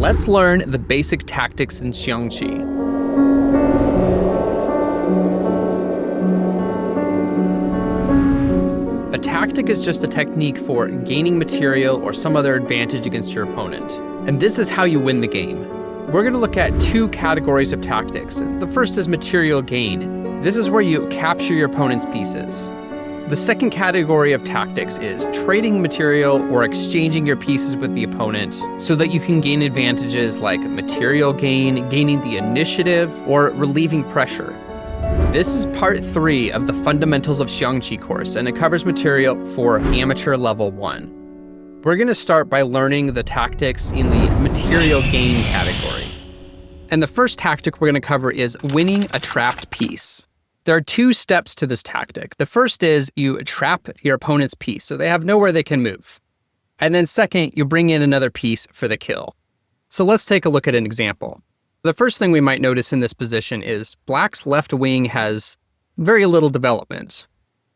let's learn the basic tactics in Xiangqi. A tactic is just a technique for gaining material or some other advantage against your opponent. And this is how you win the game. We're going to look at two categories of tactics. The first is material gain. This is where you capture your opponent's pieces. The second category of tactics is trading material or exchanging your pieces with the opponent so that you can gain advantages like material gain, gaining the initiative, or relieving pressure. This is part 3 of the Fundamentals of Xiangqi course, and it covers material for amateur level 1. We're going to start by learning the tactics in the material gain category. And the first tactic we're going to cover is winning a trapped piece. There are 2 steps to this tactic. The first is you trap your opponent's piece, so they have nowhere they can move. And then second, you bring in another piece for the kill. So let's take a look at an example. The first thing we might notice in this position is Black's left wing has very little development.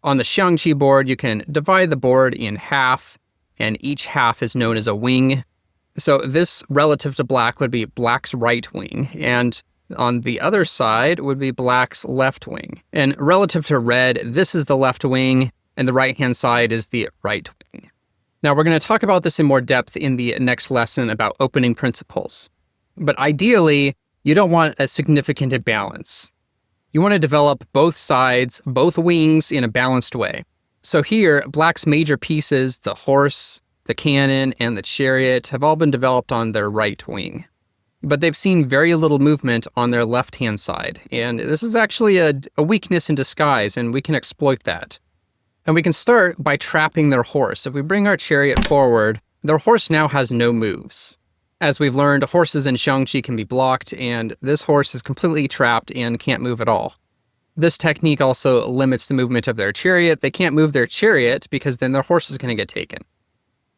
On the Xiangqi board, you can divide the board in half, and each half is known as a wing. So this relative to Black would be Black's right wing, and on the other side would be Black's left wing. And relative to Red, this is the left wing, and the right-hand side is the right wing. Now, we're going to talk about this in more depth in the next lesson about opening principles. But ideally, you don't want a significant imbalance. You want to develop both sides, both wings, in a balanced way. So here, Black's major pieces, the horse, the cannon, and the chariot, have all been developed on their right wing. But they've seen very little movement on their left-hand side, and this is actually a weakness in disguise, and we can exploit that. And we can start by trapping their horse. If we bring our chariot forward, their horse now has no moves. As we've learned, horses in Xiangqi can be blocked, and this horse is completely trapped and can't move at all. This technique also limits the movement of their chariot. They can't move their chariot because then their horse is going to get taken.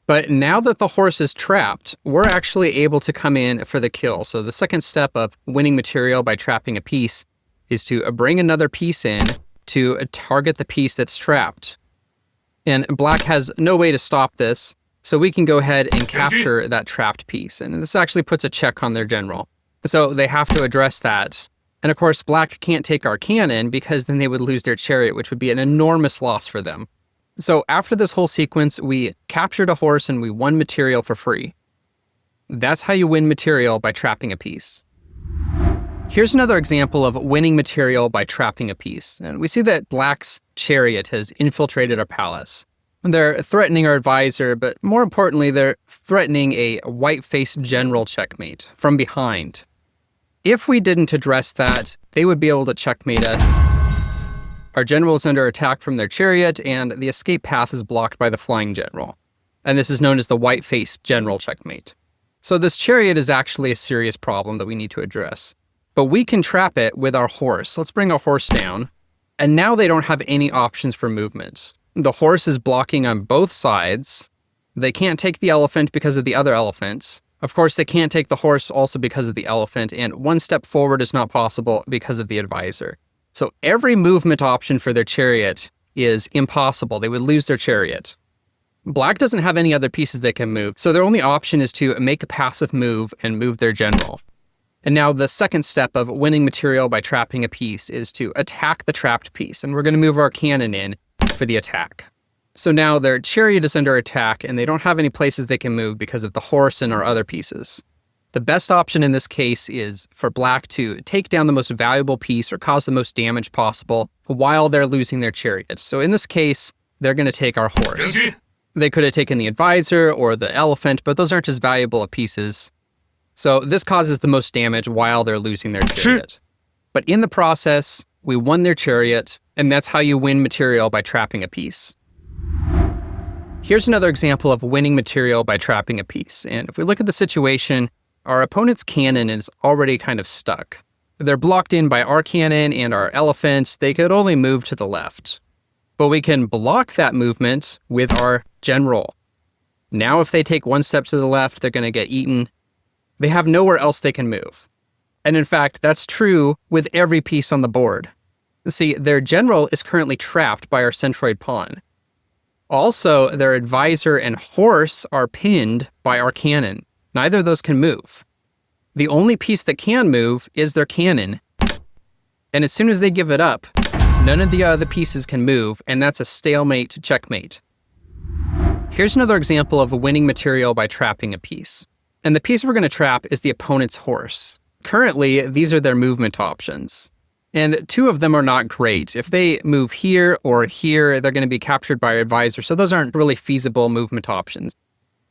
But now that the horse is trapped, we're actually able to come in for the kill. So the second step of winning material by trapping a piece is to bring another piece in to target the piece that's trapped. And Black has no way to stop this, so we can go ahead and capture that trapped piece. And this actually puts a check on their general. So they have to address that. And of course, Black can't take our cannon because then they would lose their chariot, which would be an enormous loss for them. So after this whole sequence, we captured a horse and we won material for free. That's how you win material by trapping a piece. Here's another example of winning material by trapping a piece. And we see that Black's chariot has infiltrated our palace. They're threatening our advisor, but more importantly, they're threatening a white-faced general checkmate from behind. If we didn't address that, they would be able to checkmate us. Our general is under attack from their chariot, and the escape path is blocked by the flying general. And this is known as the white-faced general checkmate. So this chariot is actually a serious problem that we need to address. But we can trap it with our horse. Let's bring our horse down. And now they don't have any options for movement. The horse is blocking on both sides. They can't take the elephant because of the other elephant. Of course, they can't take the horse also because of the elephant, and one step forward is not possible because of the advisor. So every movement option for their chariot is impossible. They would lose their chariot. Black doesn't have any other pieces they can move, so their only option is to make a passive move and move their general. And now the second step of winning material by trapping a piece is to attack the trapped piece, and we're going to move our cannon in for the attack. So now their chariot is under attack, and they don't have any places they can move because of the horse and our other pieces. The best option in this case is for Black to take down the most valuable piece or cause the most damage possible while they're losing their chariot. So in this case, they're going to take our horse. They could have taken the advisor or the elephant, but those aren't as valuable pieces. So this causes the most damage while they're losing their chariot. But in the process, we won their chariot, and that's how you win material by trapping a piece. Here's another example of winning material by trapping a piece. And if we look at the situation, our opponent's cannon is already kind of stuck. They're blocked in by our cannon and our elephant. They could only move to the left. But we can block that movement with our general. Now if they take one step to the left, they're going to get eaten. They have nowhere else they can move. And in fact, that's true with every piece on the board. See, their general is currently trapped by our centroid pawn. Also, their advisor and horse are pinned by our cannon. Neither of those can move. The only piece that can move is their cannon. And as soon as they give it up, none of the other pieces can move, and that's a stalemate checkmate. Here's another example of winning material by trapping a piece. And the piece we're going to trap is the opponent's horse. Currently, these are their movement options. And 2 of them are not great. If they move here or here, they're going to be captured by our advisor, so those aren't really feasible movement options.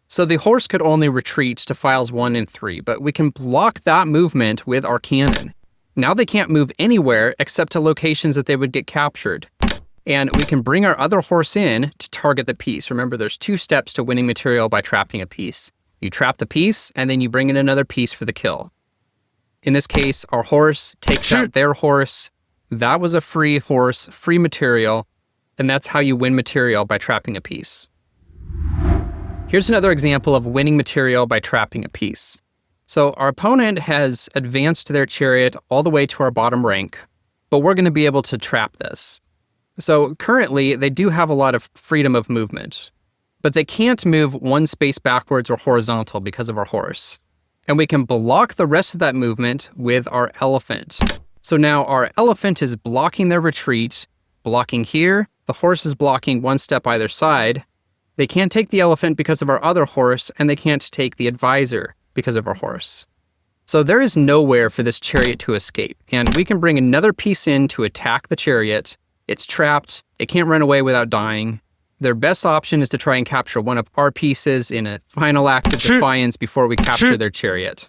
So the horse could only retreat to files 1 and 3, but we can block that movement with our cannon. Now they can't move anywhere except to locations that they would get captured. And we can bring our other horse in to target the piece. Remember, there's 2 steps to winning material by trapping a piece. You trap the piece, and then you bring in another piece for the kill. In this case, our horse takes out their horse. That was a free horse, free material, and that's how you win material by trapping a piece. Here's another example of winning material by trapping a piece. So our opponent has advanced their chariot all the way to our bottom rank, but we're going to be able to trap this. So currently, they do have a lot of freedom of movement, but they can't move 1 space backwards or horizontal because of our horse. And we can block the rest of that movement with our elephant. So now our elephant is blocking their retreat, blocking here. The horse is blocking 1 step either side. They can't take the elephant because of our other horse, and they can't take the advisor because of our horse. So there is nowhere for this chariot to escape, and we can bring another piece in to attack the chariot. It's trapped. It can't run away without dying. Their best option is to try and capture one of our pieces in a final act of defiance before we capture their chariot.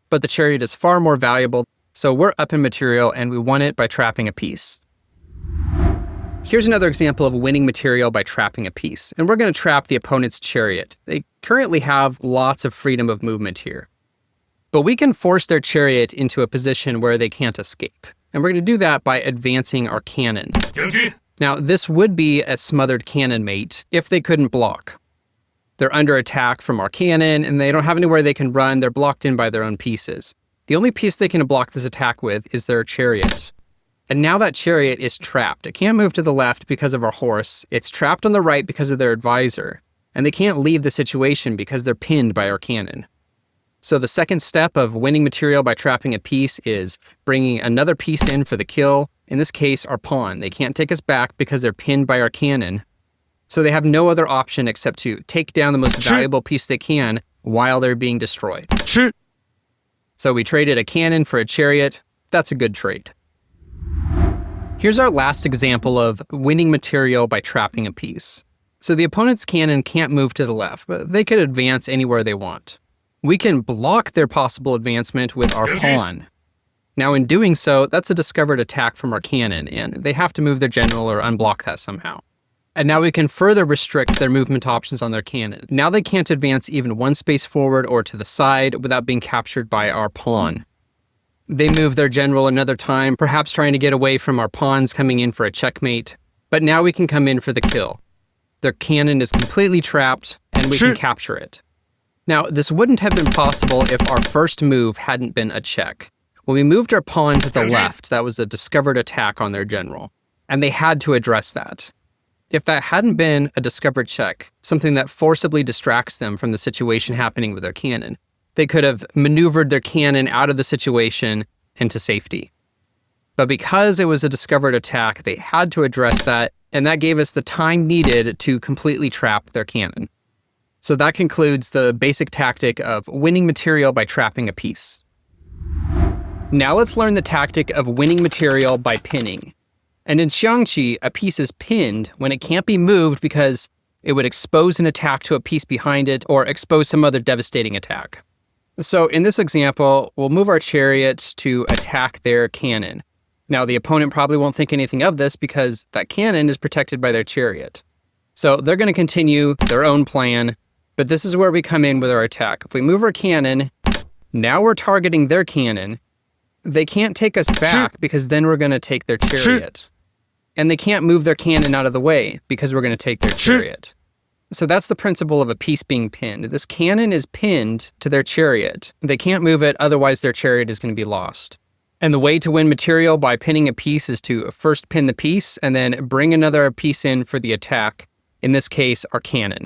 But the chariot is far more valuable, so we're up in material and we won it by trapping a piece. Here's another example of winning material by trapping a piece, and we're going to trap the opponent's chariot. They currently have lots of freedom of movement here. But we can force their chariot into a position where they can't escape, and we're going to do that by advancing our cannon. Now, this would be a smothered cannon mate if they couldn't block. They're under attack from our cannon, and they don't have anywhere they can run. They're blocked in by their own pieces. The only piece they can block this attack with is their chariot. And now that chariot is trapped. It can't move to the left because of our horse. It's trapped on the right because of their advisor. And they can't leave the situation because they're pinned by our cannon. So the second step of winning material by trapping a piece is bringing another piece in for the kill. In this case, our pawn. They can't take us back because they're pinned by our cannon. So they have no other option except to take down the most valuable piece they can while they're being destroyed. So we traded a cannon for a chariot. That's a good trade. Here's our last example of winning material by trapping a piece. So the opponent's cannon can't move to the left, but they could advance anywhere they want. We can block their possible advancement with our pawn. Now in doing so, that's a discovered attack from our cannon, and they have to move their general or unblock that somehow. And now we can further restrict their movement options on their cannon. Now they can't advance even 1 space forward or to the side without being captured by our pawn. They move their general another time, perhaps trying to get away from our pawns coming in for a checkmate. But now we can come in for the kill. Their cannon is completely trapped, and we can capture it. Now, this wouldn't have been possible if our first move hadn't been a check. When we moved our pawn to the left, that was a discovered attack on their general, and they had to address that. If that hadn't been a discovered check, something that forcibly distracts them from the situation happening with their cannon, they could have maneuvered their cannon out of the situation into safety. But because it was a discovered attack, they had to address that, and that gave us the time needed to completely trap their cannon. So that concludes the basic tactic of winning material by trapping a piece. Now let's learn the tactic of winning material by pinning. And in Xiangqi, a piece is pinned when it can't be moved because it would expose an attack to a piece behind it or expose some other devastating attack. So in this example, we'll move our chariots to attack their cannon. Now the opponent probably won't think anything of this because that cannon is protected by their chariot. So they're going to continue their own plan, but this is where we come in with our attack. If we move our cannon, now we're targeting their cannon. They can't take us back because then we're going to take their chariot. And they can't move their cannon out of the way because we're going to take their chariot. So that's the principle of a piece being pinned. This cannon is pinned to their chariot. They can't move it, otherwise their chariot is going to be lost. And the way to win material by pinning a piece is to first pin the piece and then bring another piece in for the attack. In this case, our cannon.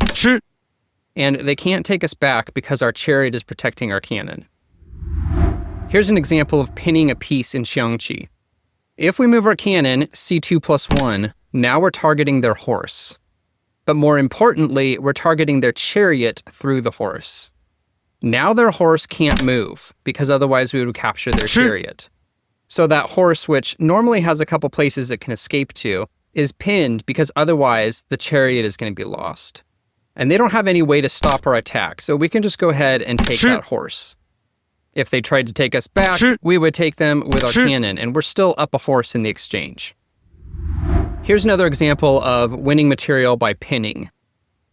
And they can't take us back because our chariot is protecting our cannon. Here's an example of pinning a piece in Xiangqi. If we move our cannon c2 plus 1, now we're targeting their horse. But more importantly, we're targeting their chariot through the horse. Now their horse can't move, because otherwise we would capture their chariot. So that horse, which normally has a couple places it can escape to, is pinned because otherwise the chariot is going to be lost. And they don't have any way to stop our attack, so we can just go ahead and take that horse. If they tried to take us back, we would take them with our cannon, and we're still up a horse in the exchange. Here's another example of winning material by pinning.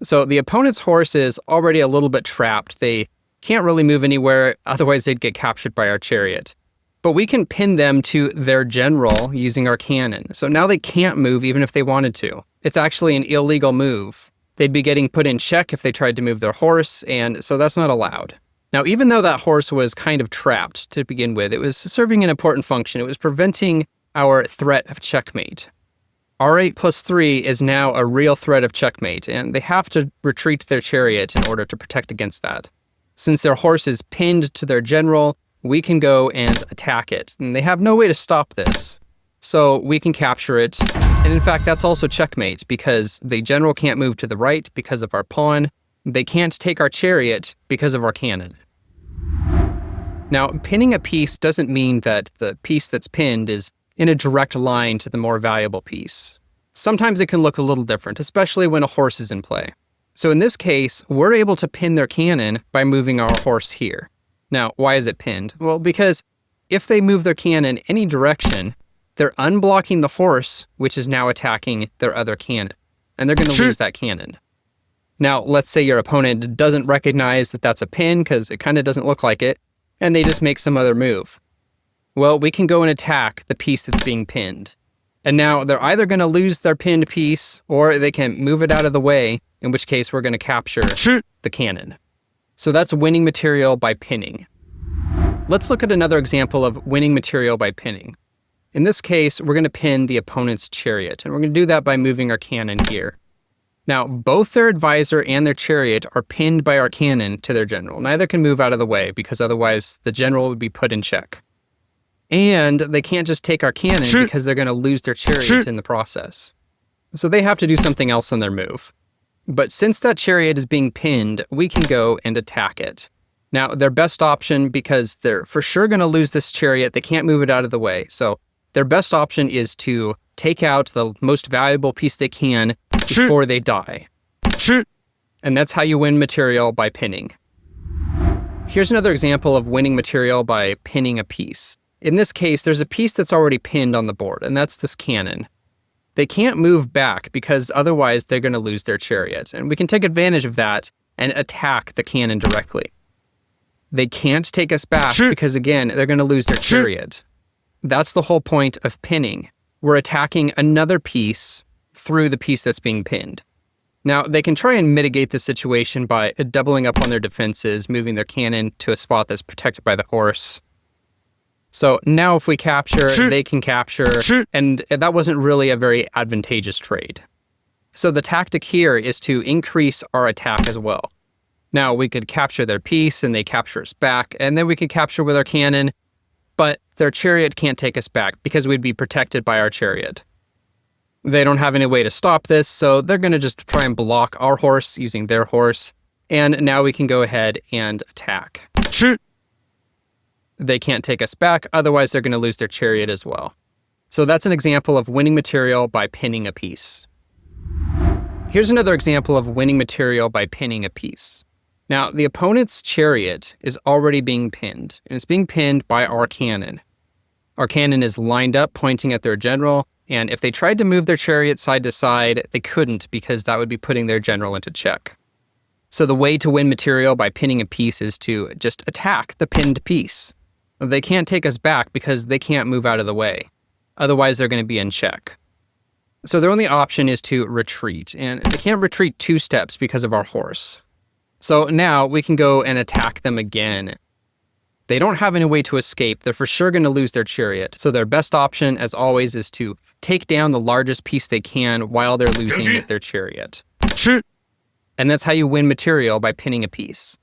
So the opponent's horse is already a little bit trapped. They can't really move anywhere, otherwise they'd get captured by our chariot. But we can pin them to their general using our cannon. So now they can't move even if they wanted to. It's actually an illegal move. They'd be getting put in check if they tried to move their horse, and so that's not allowed. Now, even though that horse was kind of trapped to begin with, it was serving an important function. It was preventing our threat of checkmate. r8 plus 3 is now a real threat of checkmate, and they have to retreat their chariot in order to protect against that. Since their horse is pinned to their general, we can go and attack it, and they have no way to stop this. So we can capture it, and in fact that's also checkmate, because the general can't move to the right because of our pawn. They can't take our chariot because of our cannon. Now, pinning a piece doesn't mean that the piece that's pinned is in a direct line to the more valuable piece. Sometimes it can look a little different, especially when a horse is in play. So in this case, we're able to pin their cannon by moving our horse here. Now, why is it pinned? Well, because if they move their cannon any direction, they're unblocking the horse, which is now attacking their other cannon, and they're going to lose that cannon. Now, let's say your opponent doesn't recognize that that's a pin because it kind of doesn't look like it, and they just make some other move. Well, we can go and attack the piece that's being pinned. And now they're either going to lose their pinned piece, or they can move it out of the way, in which case we're going to capture the cannon. So that's winning material by pinning. Let's look at another example of winning material by pinning. In this case, we're going to pin the opponent's chariot, and we're going to do that by moving our cannon here. Now, both their advisor and their chariot are pinned by our cannon to their general. Neither can move out of the way, because otherwise the general would be put in check. And they can't just take our cannon because they're going to lose their chariot in the process. So they have to do something else on their move. But since that chariot is being pinned, we can go and attack it. Now, their best option, because they're for sure going to lose this chariot, they can't move it out of the way. So their best option is to take out the most valuable piece they can before they die. And that's how you win material by pinning. Here's another example of winning material by pinning a piece. In this case, there's a piece that's already pinned on the board, and that's this cannon. They can't move back because otherwise they're going to lose their chariot, and we can take advantage of that and attack the cannon directly. They can't take us back because, again, they're going to lose their chariot. That's the whole point of pinning. We're attacking another piece through the piece that's being pinned. Now, they can try and mitigate the situation by doubling up on their defenses, moving their cannon to a spot that's protected by the horse. So now if we capture, they can capture, and that wasn't really a very advantageous trade. So the tactic here is to increase our attack as well. Now, we could capture their piece, and they capture us back, and then we could capture with our cannon, but their chariot can't take us back because we'd be protected by our chariot. They don't have any way to stop this, so they're going to just try and block our horse using their horse, and now we can go ahead and attack. They can't take us back, otherwise they're going to lose their chariot as well. So that's an example of winning material by pinning a piece. Here's another example of winning material by pinning a piece. Now, the opponent's chariot is already being pinned, and it's being pinned by our cannon. Our cannon is lined up, pointing at their general, and if they tried to move their chariot side to side, they couldn't because that would be putting their general into check. So the way to win material by pinning a piece is to just attack the pinned piece. They can't take us back because they can't move out of the way. Otherwise, they're going to be in check. So their only option is to retreat, and they can't retreat 2 steps because of our horse. So now we can go and attack them again. They don't have any way to escape. They're for sure going to lose their chariot. So their best option, as always, is to take down the largest piece they can while they're losing their chariot. And that's how you win material by pinning a piece.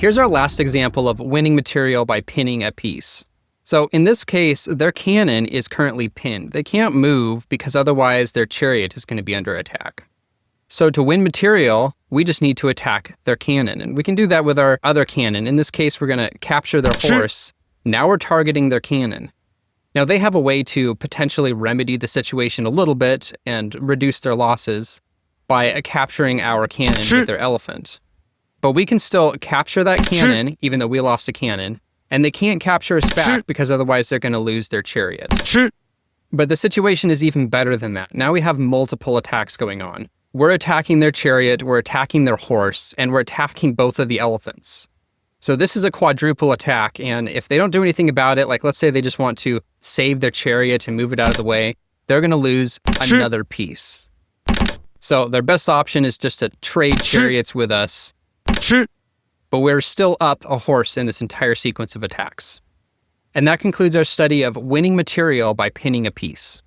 Here's our last example of winning material by pinning a piece. So in this case, their cannon is currently pinned. They can't move because otherwise their chariot is going to be under attack. So to win material, we just need to attack their cannon. And we can do that with our other cannon. In this case, we're going to capture their horse. Now we're targeting their cannon. Now they have a way to potentially remedy the situation a little bit and reduce their losses by capturing our cannon with their elephant. But we can still capture that cannon, even though we lost a cannon, and they can't capture us back because otherwise they're going to lose their chariot. But the situation is even better than that. Now we have multiple attacks going on. We're attacking their chariot, we're attacking their horse, and we're attacking both of the elephants. So this is a quadruple attack, and if they don't do anything about it, like let's say they just want to save their chariot and move it out of the way, they're going to lose another piece. So their best option is just to trade chariots with us, but we're still up a horse in this entire sequence of attacks. And that concludes our study of winning material by pinning a piece.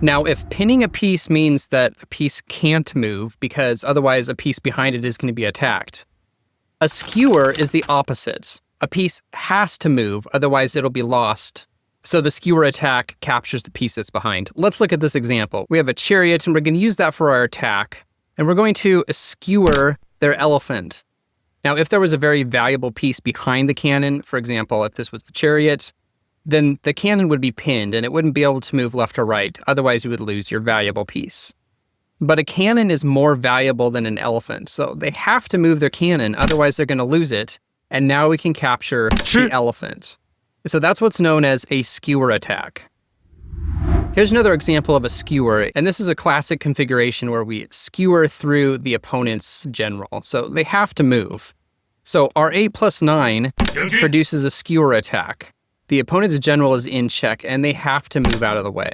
Now, if pinning a piece means that a piece can't move because otherwise a piece behind it is going to be attacked, a skewer is the opposite. A piece has to move, otherwise it'll be lost. So the skewer attack captures the piece that's behind. Let's look at this example. We have a chariot, and we're going to use that for our attack. And we're going to skewer their elephant. Now, if there was a very valuable piece behind the cannon, for example, if this was the chariot, then the cannon would be pinned and it wouldn't be able to move left or right. Otherwise, you would lose your valuable piece. But a cannon is more valuable than an elephant, so they have to move their cannon, otherwise they're going to lose it. And now we can capture the elephant. So that's what's known as a skewer attack. Here's another example of a skewer, and this is a classic configuration where we skewer through the opponent's general. So they have to move. So our 8+9 produces a skewer attack. The opponent's general is in check, and they have to move out of the way.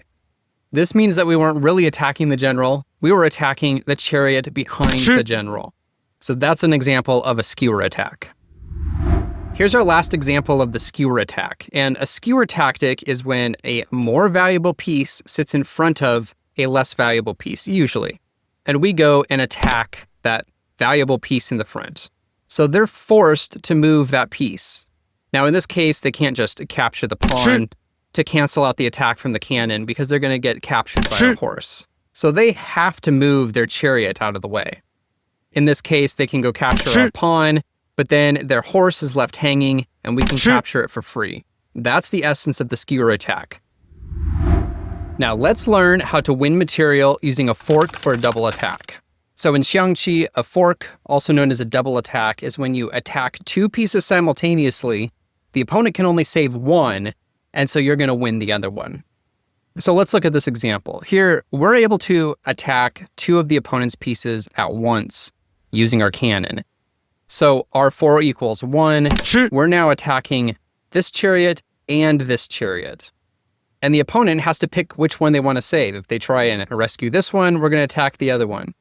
This means that we weren't really attacking the general, we were attacking the chariot behind the general. So that's an example of a skewer attack. Here's our last example of the skewer attack. And a skewer tactic is when a more valuable piece sits in front of a less valuable piece, usually. And we go and attack that valuable piece in the front. So they're forced to move that piece. Now, in this case, they can't just capture the pawn to cancel out the attack from the cannon because they're going to get captured by a horse. So they have to move their chariot out of the way. In this case, they can go capture our pawn, but then their horse is left hanging and we can capture it for free. That's the essence of the skewer attack. Now let's learn how to win material using a fork or a double attack. So in Xiangqi, a fork, also known as a double attack, is when you attack two pieces simultaneously. The opponent can only save one, and so you're going to win the other one. So let's look at this example. Here, we're able to attack two of the opponent's pieces at once using our cannon. So R4 equals 1. We're now attacking this chariot and this chariot. And the opponent has to pick which one they want to save. If they try and rescue this one, we're going to attack the other one.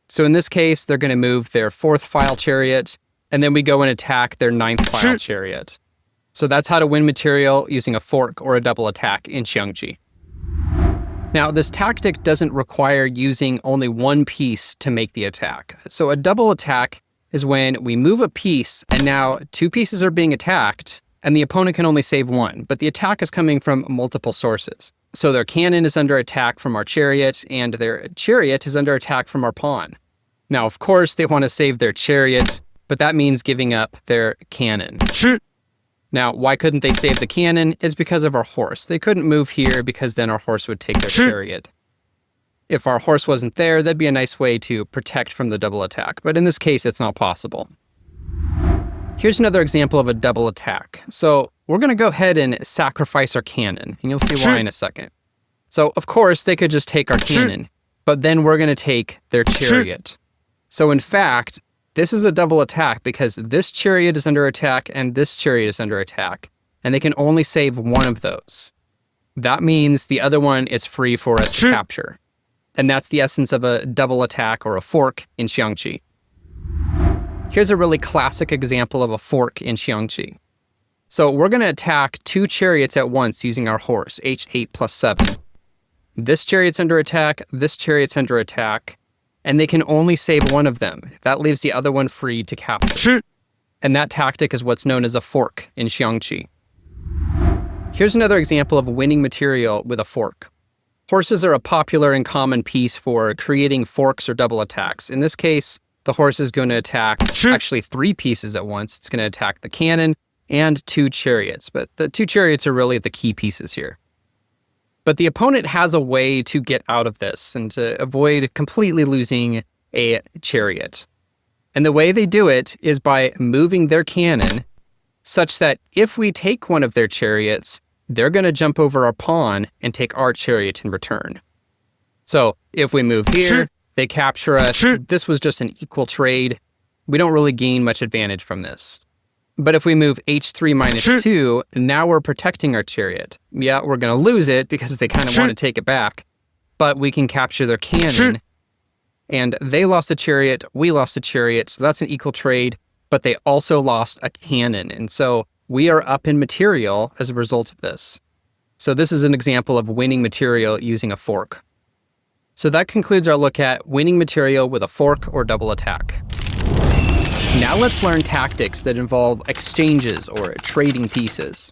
So in this case, they're going to move their 4th file chariot, and then we go and attack their 9th file chariot. So that's how to win material using a fork or a double attack in Xiangqi. Now, this tactic doesn't require using only one piece to make the attack. So a double attack is when we move a piece and now two pieces are being attacked and the opponent can only save one, but the attack is coming from multiple sources. So their cannon is under attack from our chariot and their chariot is under attack from our pawn. Now, of course, they want to save their chariot, but that means giving up their cannon. Now, why couldn't they save the cannon? Is because of our horse. They couldn't move here because then our horse would take their chariot. If our horse wasn't there, that'd be a nice way to protect from the double attack, but in this case, it's not possible. Here's another example of a double attack. So we're going to go ahead and sacrifice our cannon, and you'll see why in a second. So, of course, they could just take our cannon, but then we're going to take their chariot. So, in fact, this is a double attack because this chariot is under attack and this chariot is under attack, and they can only save one of those. That means the other one is free for us to capture. And that's the essence of a double attack or a fork in Xiangqi. Here's a really classic example of a fork in Xiangqi. So we're going to attack two chariots at once using our horse, h8 + 7. This chariot's under attack, this chariot's under attack, and they can only save one of them. That leaves the other one free to capture. And that tactic is what's known as a fork in Xiangqi. Here's another example of winning material with a fork. Horses are a popular and common piece for creating forks or double attacks. In this case, the horse is going to attack actually 3 pieces at once. It's going to attack the cannon and 2 chariots, but the 2 chariots are really the key pieces here. But the opponent has a way to get out of this and to avoid completely losing a chariot. And the way they do it is by moving their cannon such that if we take one of their chariots, they're going to jump over our pawn and take our chariot in return. So if we move here, they capture us. This was just an equal trade. We don't really gain much advantage from this. But if we move h3 minus 2, now we're protecting our chariot. Yeah, we're going to lose it because they kind of want to take it back, but we can capture their cannon. And they lost a chariot, we lost a chariot, so that's an equal trade, but they also lost a cannon. And so we are up in material as a result of this. So this is an example of winning material using a fork. So that concludes our look at winning material with a fork or double attack. Now let's learn tactics that involve exchanges or trading pieces.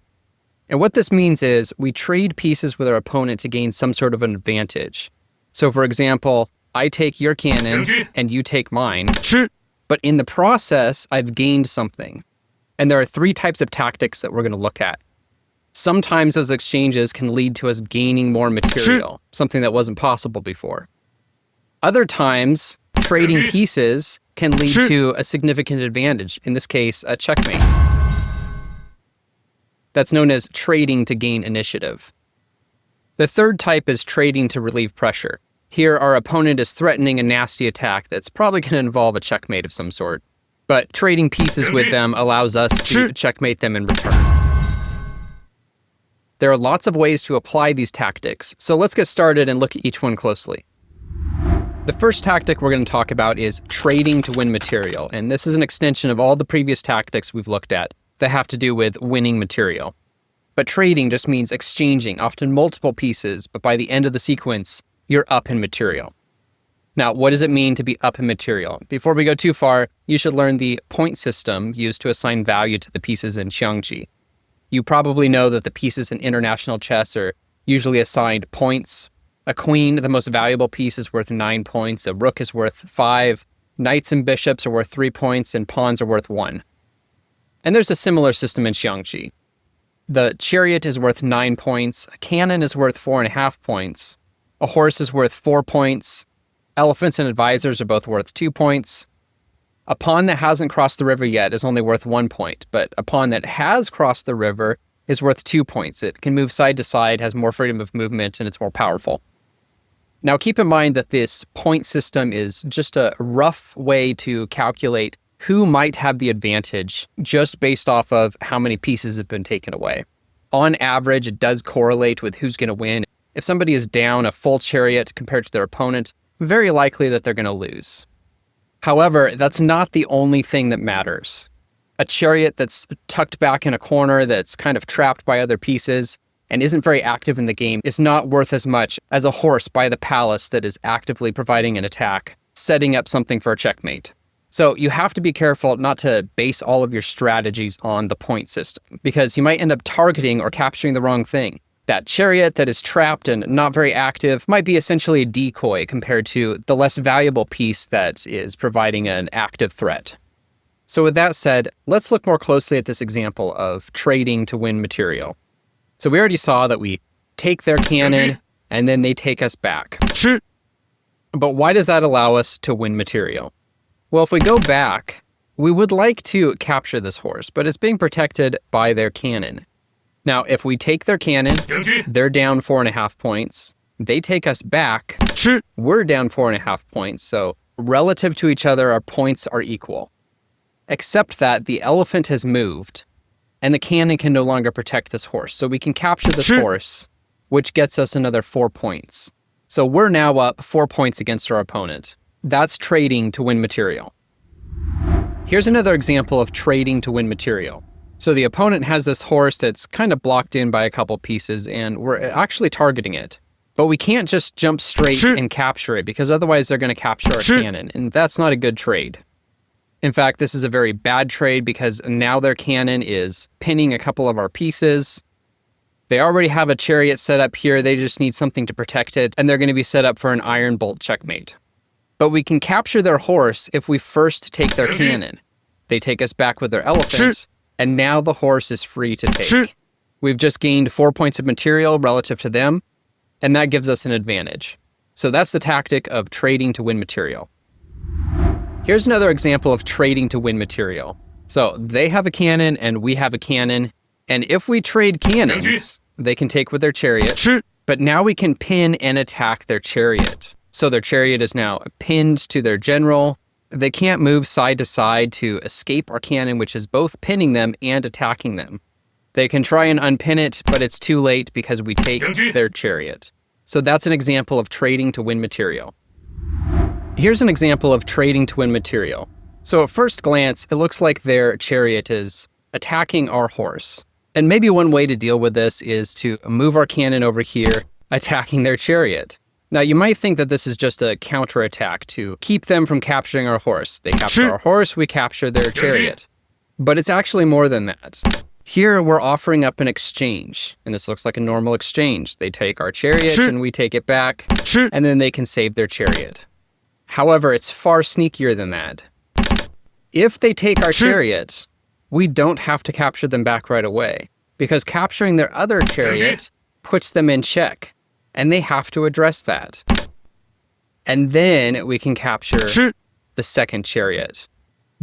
And what this means is we trade pieces with our opponent to gain some sort of an advantage. So for example, I take your cannon and you take mine, but in the process, I've gained something. And there are 3 types of tactics that we're going to look at. Sometimes those exchanges can lead to us gaining more material, something that wasn't possible before. Other times, trading pieces can lead to a significant advantage, in this case, a checkmate. That's known as trading to gain initiative. The third type is trading to relieve pressure. Here, our opponent is threatening a nasty attack that's probably going to involve a checkmate of some sort. But trading pieces with them allows us to checkmate them in return. There are lots of ways to apply these tactics, so let's get started and look at each one closely. The first tactic we're going to talk about is trading to win material, and this is an extension of all the previous tactics we've looked at that have to do with winning material. But trading just means exchanging, often multiple pieces, but by the end of the sequence, you're up in material. Now, what does it mean to be up in material? Before we go too far, you should learn the point system used to assign value to the pieces in Xiangqi. You probably know that the pieces in international chess are usually assigned points. A queen, the most valuable piece, is worth 9 points. A rook is worth 5. Knights and bishops are worth 3 points, and pawns are worth 1. And there's a similar system in Xiangqi. The chariot is worth 9 points. A cannon is worth 4.5 points. A horse is worth 4 points. Elephants and advisors are both worth 2 points. A pawn that hasn't crossed the river yet is only worth 1 point, but a pawn that has crossed the river is worth 2 points. It can move side to side, has more freedom of movement, and it's more powerful. Now keep in mind that this point system is just a rough way to calculate who might have the advantage just based off of how many pieces have been taken away. On average, it does correlate with who's going to win. If somebody is down a full chariot compared to their opponent, very likely that they're going to lose. However, that's not the only thing that matters. A chariot that's tucked back in a corner, that's kind of trapped by other pieces, and isn't very active in the game is not worth as much as a horse by the palace that is actively providing an attack, setting up something for a checkmate. So you have to be careful not to base all of your strategies on the point system, because you might end up targeting or capturing the wrong thing. That chariot that is trapped and not very active might be essentially a decoy compared to the less valuable piece that is providing an active threat. So with that said, let's look more closely at this example of trading to win material. So we already saw that we take their cannon and then they take us back. But why does that allow us to win material? Well, if we go back, we would like to capture this horse, but it's being protected by their cannon. Now, if we take their cannon, they're down 4.5 points. They take us back, we're down 4.5 points. So relative to each other, our points are equal. Except that the elephant has moved, and the cannon can no longer protect this horse. So we can capture this horse, which gets us another 4 points. So we're now up 4 points against our opponent. That's trading to win material. Here's another example of trading to win material. So the opponent has this horse that's kind of blocked in by a couple pieces, and we're actually targeting it. But we can't just jump straight and capture it, because otherwise they're going to capture our cannon, and that's not a good trade. In fact, this is a very bad trade because now their cannon is pinning a couple of our pieces. They already have a chariot set up here, they just need something to protect it, and they're going to be set up for an iron bolt checkmate. But we can capture their horse if we first take their cannon. They take us back with their elephant, and now the horse is free to take. We've just gained 4 points of material relative to them, and that gives us an advantage. So that's the tactic of trading to win material. Here's another example of trading to win material. So they have a cannon and we have a cannon, and if we trade cannons, they can take with their chariot, but now we can pin and attack their chariot. So their chariot is now pinned to their general. They can't move side to side to escape our cannon, which is both pinning them and attacking them. They can try and unpin it, but it's too late because we take their chariot. So that's an example of trading to win material. Here's an example of trading to win material. So at first glance, it looks like their chariot is attacking our horse. And maybe one way to deal with this is to move our cannon over here, attacking their chariot. Now you might think that this is just a counterattack to keep them from capturing our horse. They capture our horse, we capture their chariot. But it's actually more than that. Here we're offering up an exchange, and this looks like a normal exchange. They take our chariot and we take it back, and then they can save their chariot. However, it's far sneakier than that. If they take our chariot, we don't have to capture them back right away, because capturing their other chariot puts them in check, and they have to address that. And then we can capture the second chariot.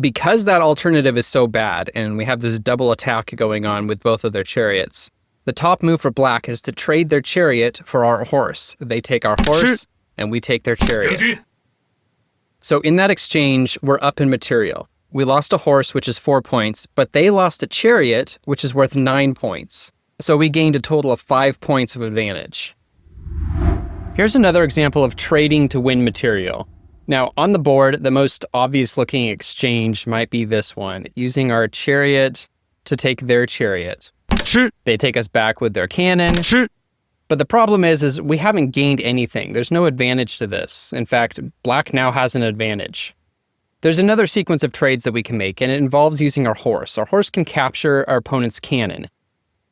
Because that alternative is so bad, and we have this double attack going on with both of their chariots, the top move for black is to trade their chariot for our horse. They take our horse, and we take their chariot. So in that exchange, we're up in material. We lost a horse, which is 4 points, but they lost a chariot, which is worth 9 points. So we gained a total of 5 points of advantage. Here's another example of trading to win material. Now, on the board, the most obvious looking exchange might be this one, using our chariot to take their chariot. They take us back with their cannon. But the problem is we haven't gained anything. There's no advantage to this. In fact, black now has an advantage. There's another sequence of trades that we can make, and it involves using our horse. Our horse can capture our opponent's cannon.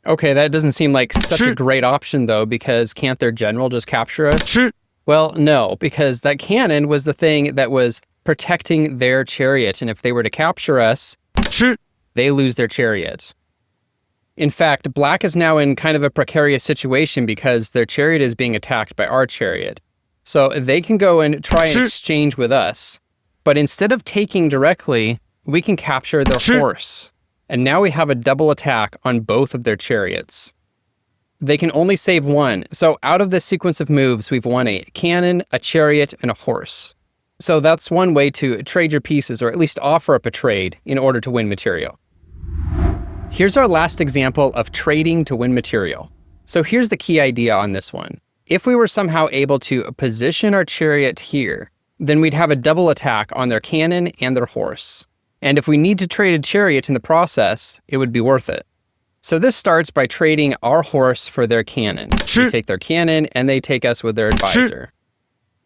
Okay, that doesn't seem like such a great option though, because can't their general just capture us? Well, no, because that cannon was the thing that was protecting their chariot, and if they were to capture us, they lose their chariot. In fact, black is now in kind of a precarious situation because their chariot is being attacked by our chariot. So they can go and try and exchange with us, but instead of taking directly, we can capture their horse. And now we have a double attack on both of their chariots. They can only save one, so out of this sequence of moves, we've won a cannon, a chariot, and a horse. So that's one way to trade your pieces, or at least offer up a trade in order to win material. Here's our last example of trading to win material. So here's the key idea on this one. If we were somehow able to position our chariot here, then we'd have a double attack on their cannon and their horse. And if we need to trade a chariot in the process, it would be worth it. So this starts by trading our horse for their cannon. We take their cannon and they take us with their advisor.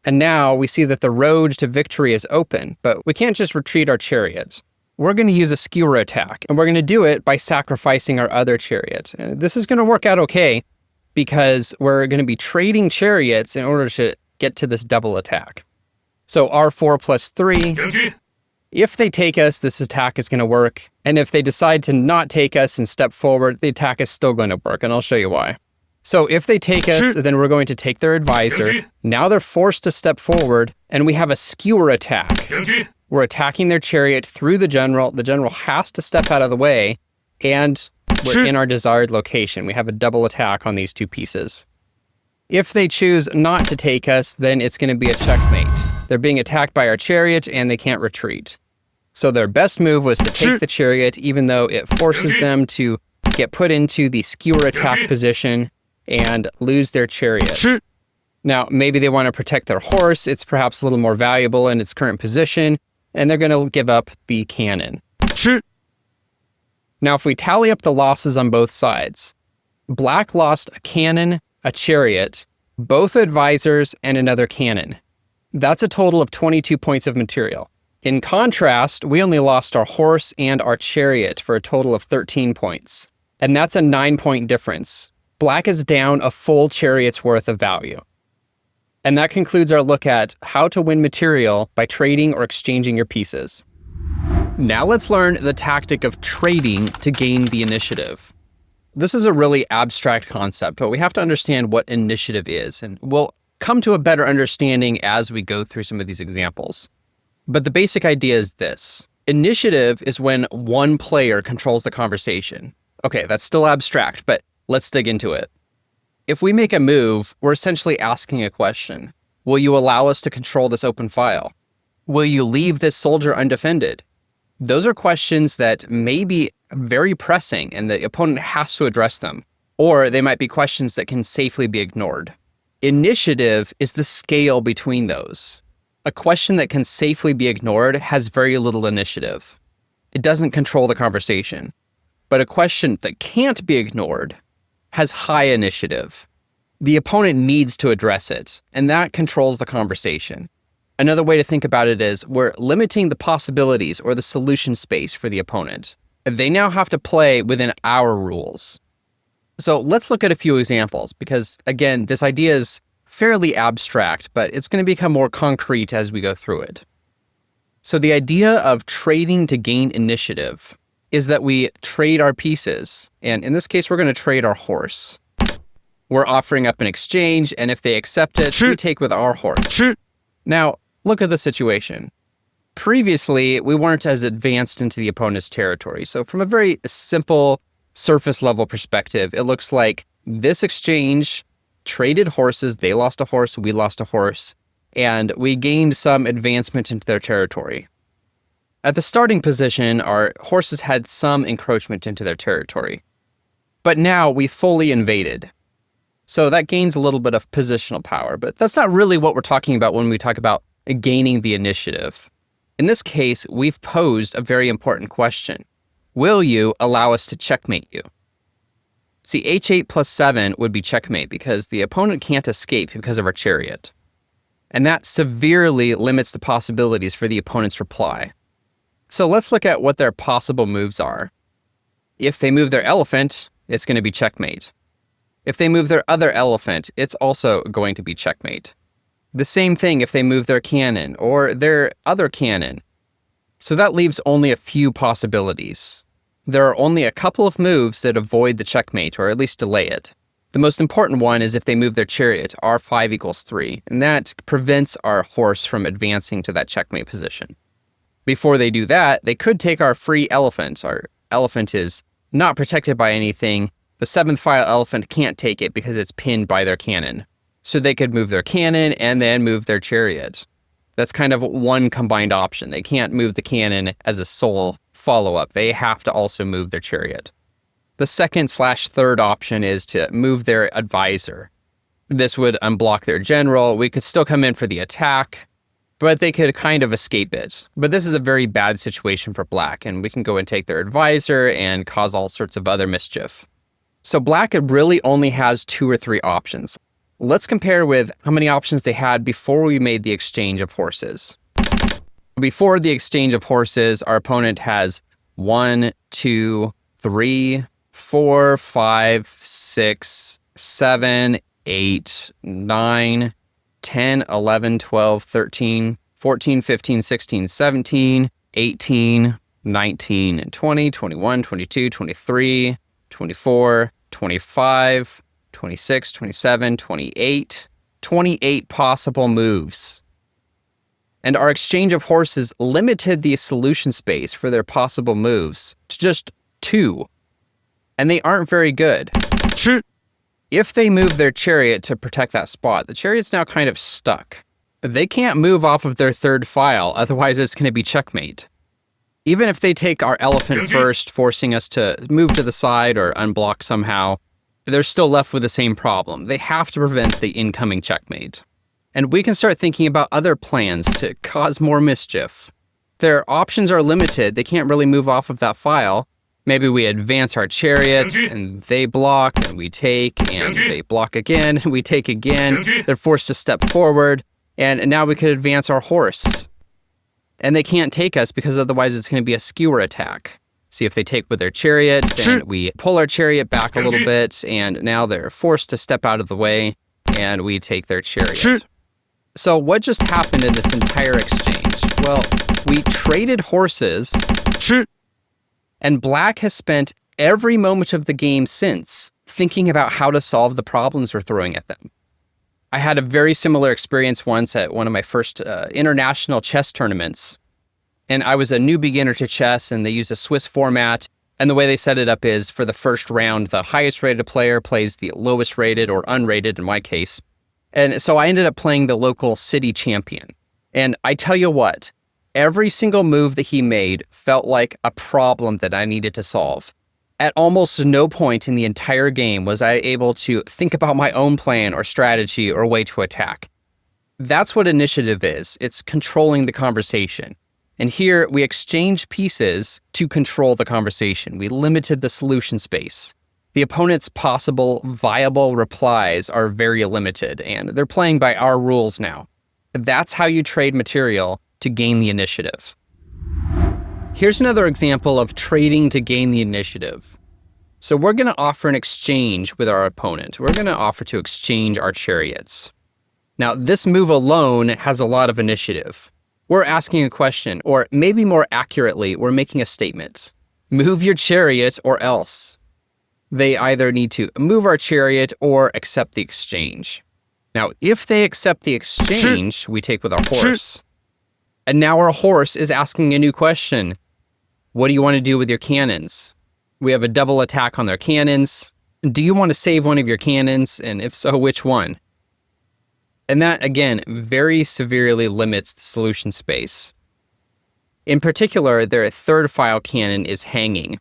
And now we see that the road to victory is open, but we can't just retreat our chariot. We're going to use a skewer attack, and we're going to do it by sacrificing our other chariot. And this is going to work out okay because we're going to be trading chariots in order to get to this double attack. So R4 plus 3. If they take us, this attack is going to work. And if they decide to not take us and step forward, the attack is still going to work, and I'll show you why. So if they take us, then we're going to take their advisor. Now they're forced to step forward, and we have a skewer attack. We're attacking their chariot through the general. The general has to step out of the way, and we're in our desired location. We have a double attack on these two pieces. If they choose not to take us, then it's going to be a checkmate. They're being attacked by our chariot, and they can't retreat. So their best move was to take the chariot, even though it forces them to get put into the skewer attack position and lose their chariot. Now, maybe they want to protect their horse. It's perhaps a little more valuable in its current position, and they're going to give up the cannon. Now, if we tally up the losses on both sides, black lost a cannon, a chariot, both advisors, and another cannon. That's a total of 22 points of material. In contrast, we only lost our horse and our chariot for a total of 13 points. And that's a 9-point difference. Black is down a full chariot's worth of value. And that concludes our look at how to win material by trading or exchanging your pieces. Now let's learn the tactic of trading to gain the initiative. This is a really abstract concept, but we have to understand what initiative is, and we'll come to a better understanding as we go through some of these examples. But the basic idea is this. Initiative is when one player controls the conversation. Okay, that's still abstract, but let's dig into it. If we make a move, we're essentially asking a question. Will you allow us to control this open file? Will you leave this soldier undefended? Those are questions that may be very pressing and the opponent has to address them, or they might be questions that can safely be ignored. Initiative is the scale between those. A question that can safely be ignored has very little initiative. It doesn't control the conversation. But a question that can't be ignored has high initiative. The opponent needs to address it, and that controls the conversation. Another way to think about it is we're limiting the possibilities or the solution space for the opponent. They now have to play within our rules. So let's look at a few examples because, again, this idea is fairly abstract, but it's going to become more concrete as we go through it. So the idea of trading to gain initiative is that we trade our pieces, and in this case, we're going to trade our horse. We're offering up an exchange, and if they accept it, we take with our horse. Now, look at the situation. Previously, we weren't as advanced into the opponent's territory, so from a very simple surface level perspective, it looks like this exchange traded horses, they lost a horse, we lost a horse, and we gained some advancement into their territory. At the starting position, our horses had some encroachment into their territory. But now we fully invaded. So that gains a little bit of positional power, but that's not really what we're talking about when we talk about gaining the initiative. In this case, we've posed a very important question. Will you allow us to checkmate you? See, h8 plus 7 would be checkmate because the opponent can't escape because of our chariot. And that severely limits the possibilities for the opponent's reply. So let's look at what their possible moves are. If they move their elephant, it's going to be checkmate. If they move their other elephant, it's also going to be checkmate. The same thing if they move their cannon or their other cannon. So that leaves only a few possibilities. There are only a couple of moves that avoid the checkmate, or at least delay it. The most important one is if they move their chariot, r5 equals 3, and that prevents our horse from advancing to that checkmate position. Before they do that, they could take our free elephant. Our elephant is not protected by anything. The 7th file elephant can't take it because it's pinned by their cannon. So they could move their cannon and then move their chariot. That's kind of one combined option. They can't move the cannon as a sole follow-up. They have to also move their chariot. The second/third option is to move their advisor. This would unblock their general. We could still come in for the attack, but they could kind of escape it. But this is a very bad situation for Black, and we can go and take their advisor and cause all sorts of other mischief. So Black really only has 2 or 3 options. Let's compare with how many options they had before we made the exchange of horses. Before the exchange of horses, our opponent has 1, 2, 3, 4, 5, 6, 7, 8, 9, 10, 11, 12, 13, 14, 15, 16, 17, 18, 19, 20, 21, 22, 23, 24, 25, 26, 27, 28, 28 possible moves. And our exchange of horses limited the solution space for their possible moves to just 2. And they aren't very good. If they move their chariot to protect that spot, the chariot's now kind of stuck. They can't move off of their 3rd file, otherwise it's going to be checkmate. Even if they take our elephant first, forcing us to move to the side or unblock somehow, they're still left with the same problem. They have to prevent the incoming checkmate. And we can start thinking about other plans to cause more mischief. Their options are limited. They can't really move off of that file. Maybe we advance our chariot and they block and we take, and they block again and we take again. They're forced to step forward, and now we could advance our horse. And they can't take us because otherwise it's going to be a skewer attack. See, if they take with their chariot, then we pull our chariot back a little bit, and now they're forced to step out of the way, and we take their chariot. So what just happened in this entire exchange? Well, we traded horses, and Black has spent every moment of the game since thinking about how to solve the problems we're throwing at them. I had a very similar experience once at one of my first international chess tournaments. And I was a new beginner to chess, and they used a Swiss format. And the way they set it up is, for the first round, the highest rated player plays the lowest rated, or unrated in my case. And so I ended up playing the local city champion. And I tell you what, every single move that he made felt like a problem that I needed to solve. At almost no point in the entire game was I able to think about my own plan or strategy or way to attack. That's what initiative is. It's controlling the conversation. And here we exchange pieces to control the conversation. We limited the solution space. The opponent's possible viable replies are very limited, and they're playing by our rules now. That's how you trade material to gain the initiative. Here's another example of trading to gain the initiative. So we're going to offer an exchange with our opponent. We're going to offer to exchange our chariots. Now, this move alone has a lot of initiative. We're asking a question, or maybe more accurately, we're making a statement. Move your chariot or else. They either need to move our chariot or accept the exchange. Now, if they accept the exchange, we take with our horse. And now our horse is asking a new question. What do you want to do with your cannons? We have a double attack on their cannons. Do you want to save one of your cannons? And if so, which one? And that, again, very severely limits the solution space. In particular, their third file cannon is hanging,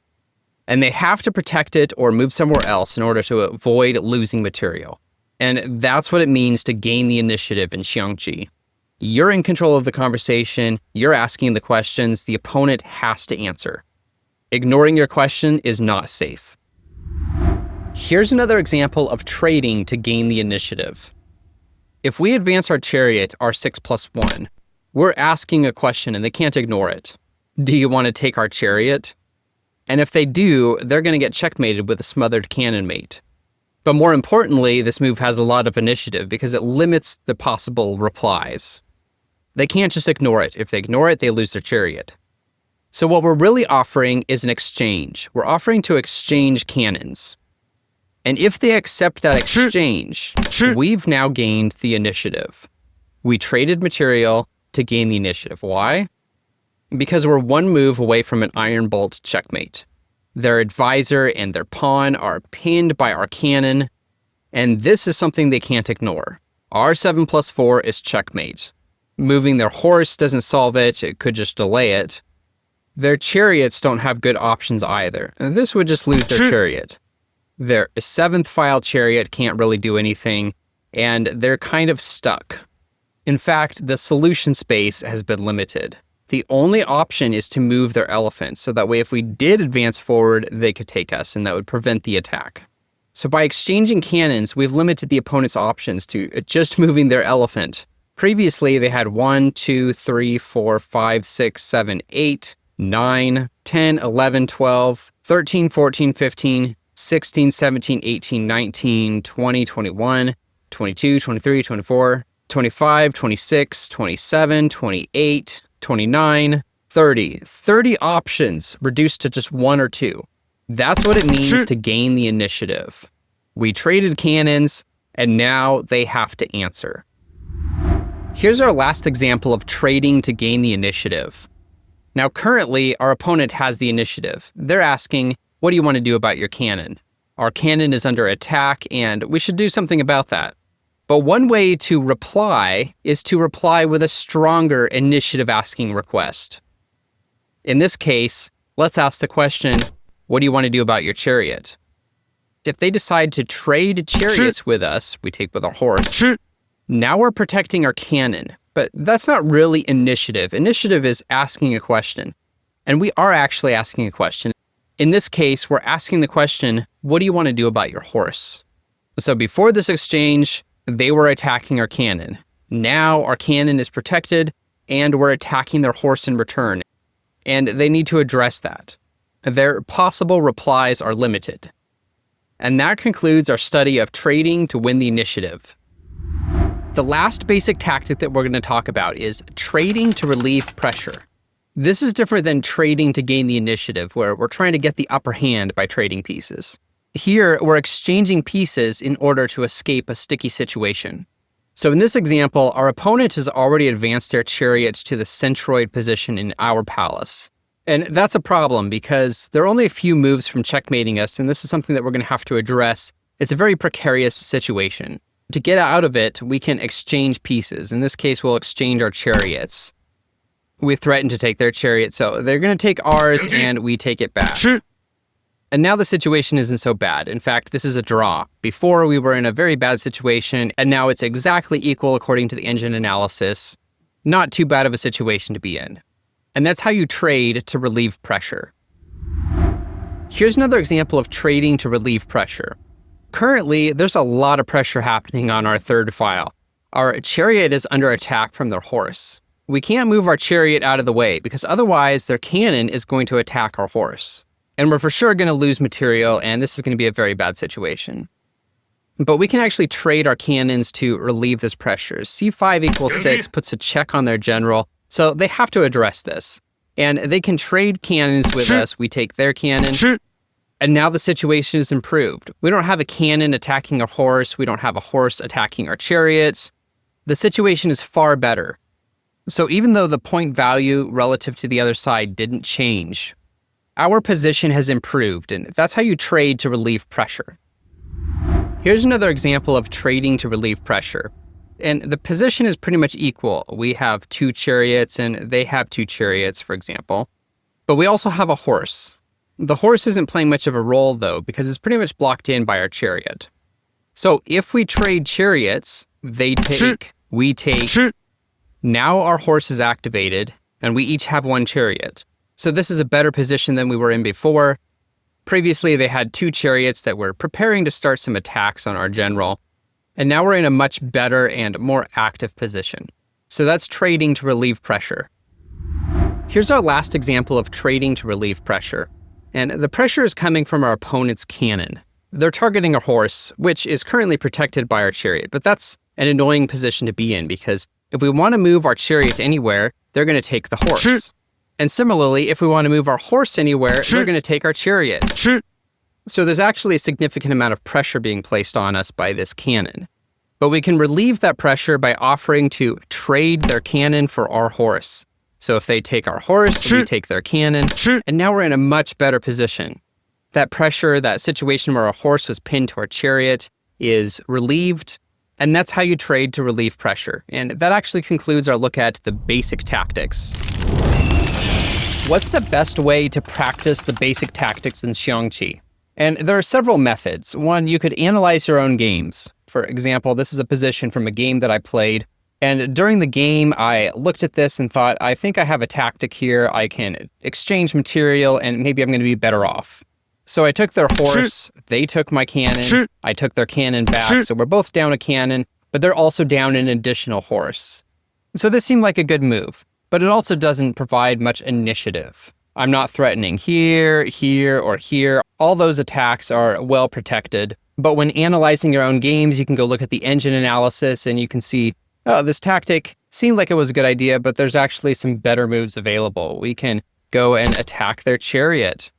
and they have to protect it or move somewhere else in order to avoid losing material. And that's what it means to gain the initiative in Xiangqi. You're in control of the conversation, you're asking the questions, the opponent has to answer. Ignoring your question is not safe. Here's another example of trading to gain the initiative. If we advance our chariot, our 6+1, we're asking a question and they can't ignore it. Do you want to take our chariot? And if they do, they're going to get checkmated with a smothered cannon mate. But more importantly, this move has a lot of initiative because it limits the possible replies. They can't just ignore it. If they ignore it, they lose their chariot. So what we're really offering is an exchange. We're offering to exchange cannons. And if they accept that exchange, we've now gained the initiative. We traded material to gain the initiative. Why? Because we're one move away from an iron bolt checkmate. Their advisor and their pawn are pinned by our cannon, and this is something they can't ignore. Our 7+4 is checkmate. Moving their horse doesn't solve it, it could just delay it. Their chariots don't have good options either, and this would just lose their chariot. Their 7th file chariot can't really do anything, and they're kind of stuck. In fact, the solution space has been limited. The only option is to move their elephant, so that way if we did advance forward, they could take us, and that would prevent the attack. So by exchanging cannons, we've limited the opponent's options to just moving their elephant. Previously, they had 1, 2, 3, 4, 5, 6, 7, 8, 9, 10, 11, 12, 13, 14, 15, 16, 17, 18, 19, 20, 21, 22, 23, 24, 25, 26, 27, 28, 29, 30. 30 options reduced to just 1 or 2. That's what it means to gain the initiative. We traded cannons, and now they have to answer. Here's our last example of trading to gain the initiative. Now, currently, our opponent has the initiative. They're asking, what do you want to do about your cannon? Our cannon is under attack, and we should do something about that. But one way to reply is to reply with a stronger initiative-asking request. In this case, let's ask the question, what do you want to do about your chariot? If they decide to trade chariots with us, we take with our horse. Now we're protecting our cannon, but that's not really initiative. Initiative is asking a question. And we are actually asking a question. In this case, we're asking the question, what do you want to do about your horse? So before this exchange, they were attacking our cannon. Now our cannon is protected and we're attacking their horse in return. And they need to address that. Their possible replies are limited. And that concludes our study of trading to win the initiative. The last basic tactic that we're going to talk about is trading to relieve pressure. This is different than trading to gain the initiative, where we're trying to get the upper hand by trading pieces. Here, we're exchanging pieces in order to escape a sticky situation. So in this example, our opponent has already advanced their chariots to the centroid position in our palace. And that's a problem because they're only a few moves from checkmating us, and this is something that we're going to have to address. It's a very precarious situation. To get out of it, we can exchange pieces. In this case, we'll exchange our chariots. We threaten to take their chariot, so they're going to take ours and we take it back. And now the situation isn't so bad. In fact, this is a draw. Before, we were in a very bad situation, and now it's exactly equal according to the engine analysis. Not too bad of a situation to be in. And that's how you trade to relieve pressure. Here's another example of trading to relieve pressure. Currently, there's a lot of pressure happening on our third file. Our chariot is under attack from their horse. We can't move our chariot out of the way because otherwise their cannon is going to attack our horse. And we're for sure going to lose material, and this is going to be a very bad situation. But we can actually trade our cannons to relieve this pressure. C5 equals 6 puts a check on their general, so they have to address this. And they can trade cannons with us. We take their cannon. And now the situation is improved. We don't have a cannon attacking a horse. We don't have a horse attacking our chariots. The situation is far better. So even though the point value relative to the other side didn't change, our position has improved, and that's how you trade to relieve pressure. Here's another example of trading to relieve pressure. And the position is pretty much equal. We have 2 chariots and they have 2 chariots, for example. But we also have a horse. The horse isn't playing much of a role, though, because it's pretty much blocked in by our chariot. So if we trade chariots, they take, we take. Now our horse is activated, and we each have 1 chariot. So this is a better position than we were in before. Previously, they had 2 chariots that were preparing to start some attacks on our general. And now we're in a much better and more active position. So that's trading to relieve pressure. Here's our last example of trading to relieve pressure. And the pressure is coming from our opponent's cannon. They're targeting a horse, which is currently protected by our chariot. But that's an annoying position to be in because if we want to move our chariot anywhere, they're going to take the horse. And similarly, if we want to move our horse anywhere, they're going to take our chariot. So there's actually a significant amount of pressure being placed on us by this cannon. But we can relieve that pressure by offering to trade their cannon for our horse. So if they take our horse, we take their cannon, and now we're in a much better position. That pressure, that situation where our horse was pinned to our chariot, is relieved. And that's how you trade to relieve pressure. And that actually concludes our look at the basic tactics. What's the best way to practice the basic tactics in Xiangqi? And there are several methods. One, you could analyze your own games. For example, this is a position from a game that I played. And during the game, I looked at this and thought, I think I have a tactic here. I can exchange material and maybe I'm going to be better off. So I took their horse, they took my cannon, I took their cannon back, so we're both down a cannon, but they're also down an additional horse. So this seemed like a good move, but it also doesn't provide much initiative. I'm not threatening here, here, or here. All those attacks are well protected, but when analyzing your own games, you can go look at the engine analysis and you can see, oh, this tactic seemed like it was a good idea, but there's actually some better moves available. We can go and attack their chariot.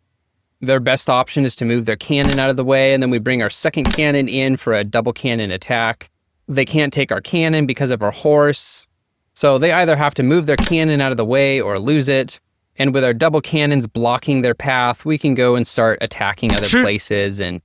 Their best option is to move their cannon out of the way, and then we bring our second cannon in for a double cannon attack. They can't take our cannon because of our horse. So they either have to move their cannon out of the way or lose it. And with our double cannons blocking their path, we can go and start attacking other places and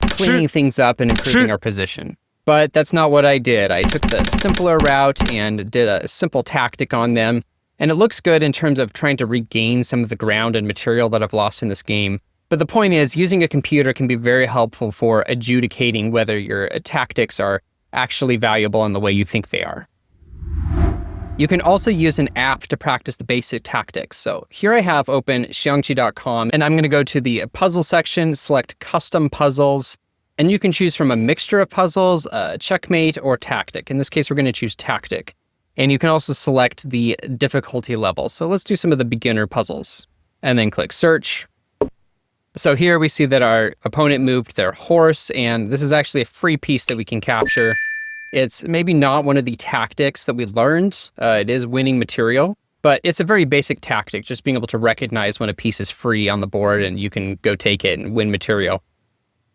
cleaning things up and improving our position. But that's not what I did. I took the simpler route and did a simple tactic on them. And it looks good in terms of trying to regain some of the ground and material that I've lost in this game. But the point is, using a computer can be very helpful for adjudicating whether your tactics are actually valuable in the way you think they are. You can also use an app to practice the basic tactics. So here I have open Xiangqi.com, and I'm going to go to the puzzle section, select custom puzzles, and you can choose from a mixture of puzzles, checkmate, or tactic. In this case, we're going to choose tactic. And you can also select the difficulty level. So let's do some of the beginner puzzles, and then click search. So here we see that our opponent moved their horse, and this is actually a free piece that we can capture. It's maybe not one of the tactics that we learned. It is winning material, but it's a very basic tactic, just being able to recognize when a piece is free on the board and you can go take it and win material.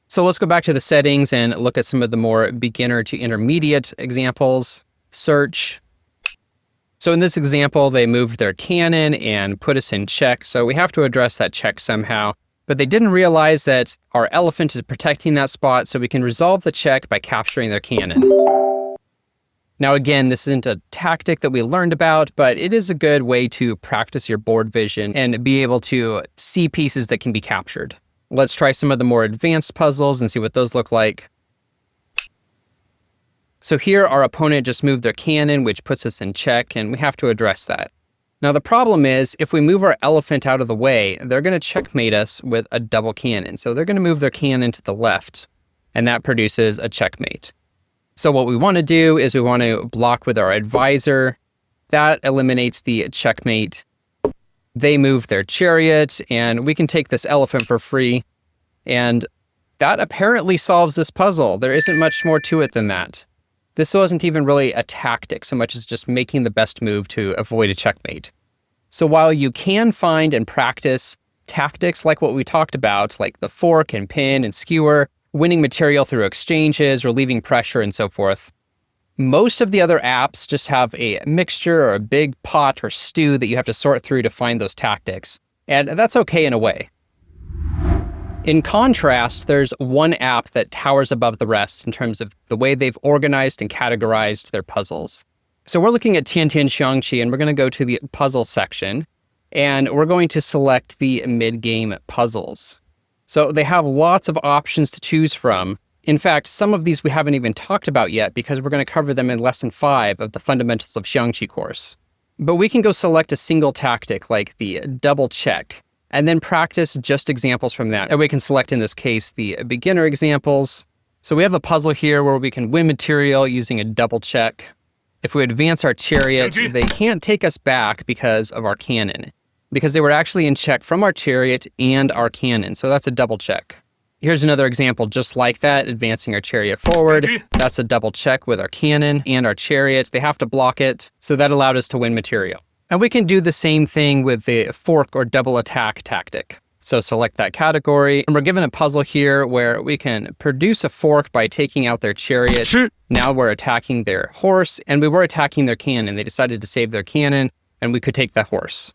So let's go back to the settings and look at some of the more beginner to intermediate examples. Search. So in this example, they moved their cannon and put us in check. So we have to address that check somehow. But they didn't realize that our elephant is protecting that spot, so we can resolve the check by capturing their cannon. Now again, this isn't a tactic that we learned about, but it is a good way to practice your board vision and be able to see pieces that can be captured. Let's try some of the more advanced puzzles and see what those look like. So here our opponent just moved their cannon, which puts us in check, and we have to address that. Now the problem is, if we move our elephant out of the way, they're going to checkmate us with a double cannon. So they're going to move their cannon to the left, and that produces a checkmate. So what we want to do is we want to block with our advisor. That eliminates the checkmate. They move their chariot, and we can take this elephant for free. And that apparently solves this puzzle. There isn't much more to it than that. This wasn't even really a tactic so much as just making the best move to avoid a checkmate. So while you can find and practice tactics like what we talked about, like the fork and pin and skewer, winning material through exchanges, relieving pressure, and so forth, most of the other apps just have a mixture or a big pot or stew that you have to sort through to find those tactics. And that's okay in a way. In contrast, there's one app that towers above the rest in terms of the way they've organized and categorized their puzzles. So we're looking at Xiangqi, and we're going to go to the puzzle section, and we're going to select the mid-game puzzles. So they have lots of options to choose from. In fact, some of these we haven't even talked about yet because we're going to cover them in Lesson 5 of the Fundamentals of Xiangqi course. But we can go select a single tactic like the double check, and then practice just examples from that. And we can select, in this case, the beginner examples. So we have a puzzle here where we can win material using a double check. If we advance our chariot, they can't take us back because of our cannon, because they were actually in check from our chariot and our cannon. So that's a double check. Here's another example just like that, advancing our chariot forward. That's a double check with our cannon and our chariot. They have to block it, so that allowed us to win material. And we can do the same thing with the fork or double attack tactic. So select that category, and we're given a puzzle here where we can produce a fork by taking out their chariot. Now we're attacking their horse, and we were attacking their cannon. They decided to save their cannon, and we could take that horse.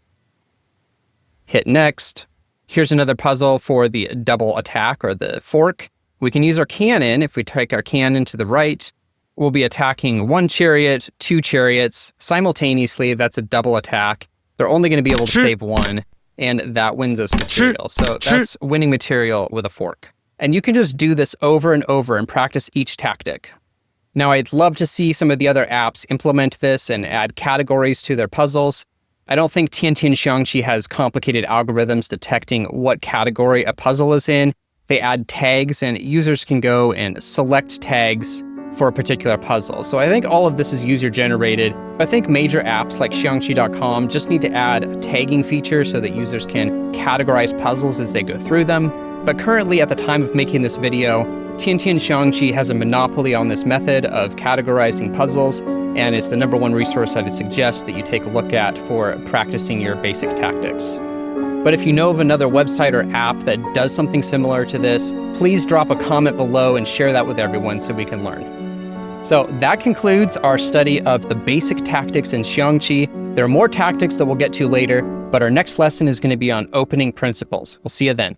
Hit next. Here's another puzzle for the double attack or the fork. We can use our cannon. If we take our cannon to the right, we'll be attacking one chariot, two chariots simultaneously. That's a double attack. They're only going to be able to save one, and that wins us material. So that's winning material with a fork. And you can just do this over and over and practice each tactic. Now, I'd love to see some of the other apps implement this and add categories to their puzzles. I don't think Xiangqi has complicated algorithms detecting what category a puzzle is in. They add tags, and users can go and select tags for a particular puzzle. So I think all of this is user-generated. I think major apps like Xiangqi.com just need to add a tagging feature so that users can categorize puzzles as they go through them. But currently, at the time of making this video, Xiangqi has a monopoly on this method of categorizing puzzles, and it's the #1 resource I would suggest that you take a look at for practicing your basic tactics. But if you know of another website or app that does something similar to this, please drop a comment below and share that with everyone so we can learn. So that concludes our study of the basic tactics in Xiangqi. There are more tactics that we'll get to later, but our next lesson is going to be on opening principles. We'll see you then.